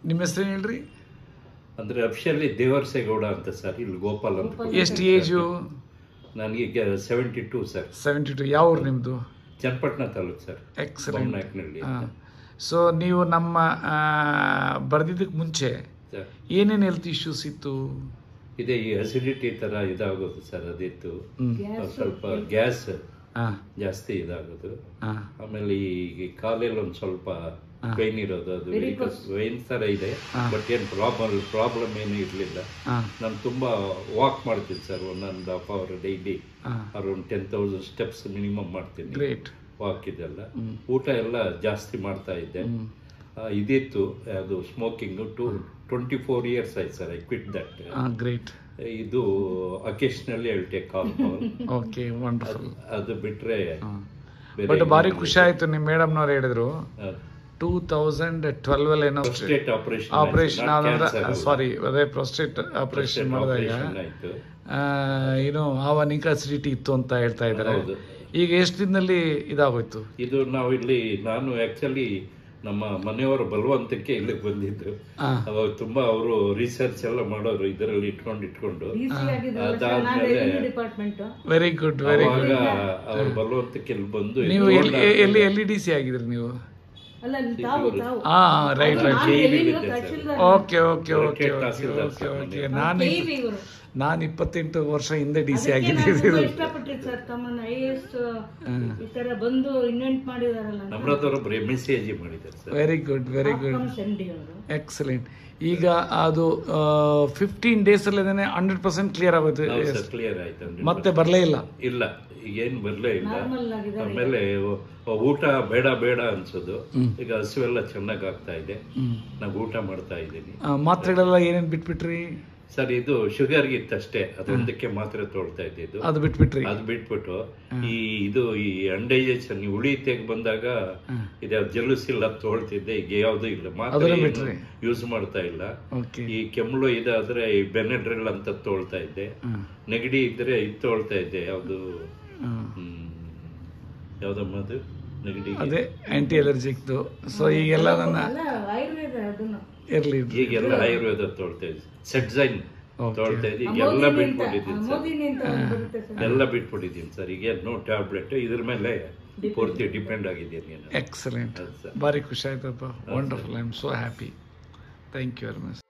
ನಿಮ್ಮ ಹೆಸರು ಹೇಳ್ರಿ? ಅಂದರೆ ಅಫಿಷಿಯಲಿ ದೇವರಸೇಗೌಡ ಅಂತ ಸರ್, ಇಲ್ಲಿ ಗೋಪಾಲ್ ಅಂತ. ಎಷ್ಟು ಏಜು? ನನಗೆ 72 ಸರ್. 72. ಯಾವ ಊರು ನಿಮ್ಮದು? Channapatna taluk sir. Excellent. So ನೀವು ನಮ್ಮ ಬರೆದಿದ್ದಕ್ಕೆ ಮುಂಚೆ ಏನೇನು ಹೆಲ್ತ್ ಇಶ್ಯೂಸ್ ಇತ್ತು? ಇದೆ, ಈ ಅಸಿಡಿಟಿ ಥರ ಇದಾಗೋದು ಸರ್, ಅದಿತ್ತು. ಸ್ವಲ್ಪ ಗ್ಯಾಸ್ ಜಾಸ್ತಿ ಇದಾಗೋದು. ಆಮೇಲೆ ಈ ಕಾಲಲ್ಲಿ ಒಂದು ಸ್ವಲ್ಪ ಪೈನ್ ಇರೋದು, ಅದು ವೈನ್ ಥರ ಇದೆ. ಬಟ್ ಏನು ಪ್ರಾಬ್ಲಮ್ ಏನೂ ಇರಲಿಲ್ಲ. ನಾನು ತುಂಬ ವಾಕ್ ಮಾಡ್ತೀನಿ sir, 1.5 hour daily. Around 10,000 steps minimum ಮಾಡ್ತೀನಿ. ಗ್ರೇಟ್. ವಾಕ್ ಇದೆಲ್ಲ. ಊಟ ಎಲ್ಲ ಜಾಸ್ತಿ ಮಾಡ್ತಾ ಇದ್ದೆ. ಇದಿತ್ತು, ಅದು ಸ್ಮೋಕಿಂಗು 24 years ಆಯ್ತು sir. I quit that. Great. ಇದು occasionally I will take alcohol. Okay, wonderful. ಅದು ಬಿಟ್ರೆ ಬಟ್ ಭಾರಿ ಖುಷಿ ಆಯ್ತು. ನಿಮ್ಮ ಮೇಡಮ್ನವ್ರು ಹೇಳಿದ್ರು 2012 ಏನೋ ಆಪರೇಷನ್ ಸಾರಿ ಅದೇ ಪ್ರೊಸ್ಟೇಟ್ ಆಪರೇಷನ್ ಮಾಡಿದಾಗ ಏನೋ ಆವನಿಕ ಅಸಿಡಿಟಿ ಇತ್ತು ಅಂತ ಹೇಳ್ತಾ ಇದ್ದಾರೆ. ಈಗ ಎಷ್ಟು ದಿನದಲ್ಲಿ ಇದಾಗೋಯ್ತು ಇದು? ನಾವು ಇಲ್ಲಿ, ನಾನು ಆಕ್ಚುಲಿ ನಮ್ಮ ಮನೆಯವರ ಬಲವಂತಕ್ಕೆ ಇಲ್ಲಿಗೆ ಬಂದಿದ್ದು. ಅವಾಗ ತುಂಬಾ ಅವರು ರಿಸರ್ಚ್ ಎಲ್ಲ ಮಾಡೋರು ಇದರಲ್ಲಿ ಇಟ್ಕೊಂಡು ಅದಾದ್ಮೇಲೆ ವೆರಿ ಗುಡ್ ವೆರಿ ಗುಡ್. ಅವ್ರ ಬಲವಂತಕ್ಕೆ ಇಲ್ಲಿ ಬಂದು. ನೀವು ಎಲ್ಲಿ ಡಿ ಸಿ ಆಗಿದ್ರಿ ನೀವು? Right right. Okay okay okay okay okay. ನಾನು 28 ವರ್ಷ ಹಿಂದೆ ಡಿ ಸಿ ಆಗಿದ್ದೀನಿ. Very good very good, excellent. ಈಗ ಅದು 15 days ಅಲ್ಲೇ 100% ಕ್ಲಿಯರ್ ಆಗುತ್ತೆ. ಕ್ಲಿಯರ್ ಆಯ್ತು, ಮತ್ತೆ ಬರಲೇ ಇಲ್ಲ. ಇಲ್ಲ, ಏನು ಬರಲೇ ಇಲ್ಲ. ಆಮೇಲೆ ಊಟ ಬೇಡ ಬೇಡ ಅನ್ಸೋದು. ಈಗ ಹಸುವೆಲ್ಲ ಚೆನ್ನಾಗಿ ಆಗ್ತಾ ಇದೆ, ನಾವು ಊಟ ಮಾಡ್ತಾ ಇದ್ದೀನಿ. ಮಾತ್ರೆಗಳೆಲ್ಲ ಏನೇನು ಬಿಟ್ಬಿಟ್ರಿ ಸರ್? ಇದು ಶುಗರ್ ಇತ್ತಷ್ಟೇ, ಅದೊಂದಕ್ಕೆ ಮಾತ್ರೆ ತಗೊಳ್ತಾ ಇದ್ದಿದ್ದು. ಅದು ಬಿಟ್ಬಿಟ್ರಿ? ಅದು ಬಿಟ್ಬಿಟ್ಟು ಈ ಅಂಡೈಜೆಷನ್ ಹುಳಿ ತೆಗ್ ಬಂದಾಗ ಇದು ಜಲೂಸ್ ಇಲ್ಲ ತಗೊಳ್ತಿದ್ದೆ. ಈಗ ಯಾವ್ದು ಇಲ್ಲ, ಮಾತ್ರೆ ಯೂಸ್ ಮಾಡ್ತಾ ಇಲ್ಲ. ಈ ಕೆಮ್ಮಳು ಇದಾದ್ರೆ ಈ ಬೆನೆಡ್ರಿಲ್ ಅಂತ ತಗೊಳ್ತಾ ಇದ್ದೆ. ನೆಗಡಿ ಇದ್ರೆ ಇದು ತಗೊಳ್ತಾ ಇದ್ದೆ, ಯಾವ್ದು ಯಾವ್ದಮ್ಮ ಅದು ನೆಗಡಿ, ಅದೇ ಆಂಟಿ ಅಲರ್ಜಿಕ್ದು. ಸೊ ಈಗೆಲ್ಲ ನನ್ನ ಇರ್ಲಿ, ಈಗೆಲ್ಲ ಆಯುರ್ವೇದ ತಗೊಳ್ತಾ ಇದ್ದೆ. ಸೆಟ್ಸೈನ್ ತಗೊಳ್ತಾ ಇದ್ದೆ. ಎಲ್ಲ ಬಿಟ್ಬಿಟ್ಟಿದ್ದೀನಿ ಸರ್, ಎಲ್ಲ ಬಿಟ್ಬಿಟ್ಟಿದ್ದೀನಿ ಸರ್. ಈಗ ನೋ ಟ್ಯಾಬ್ಲೆಟ್, ಇದ್ರ ಮೇಲೆ ಪೂರ್ತಿ ಡಿಪೆಂಡ್ ಆಗಿದ್ದೀನಿ. ಎಕ್ಸಲೆಂಟ್, ಭಾರಿ ಖುಷಿ ಆಯ್ತಪ್ಪ. Wonderful, I am so happy. Thank you very much.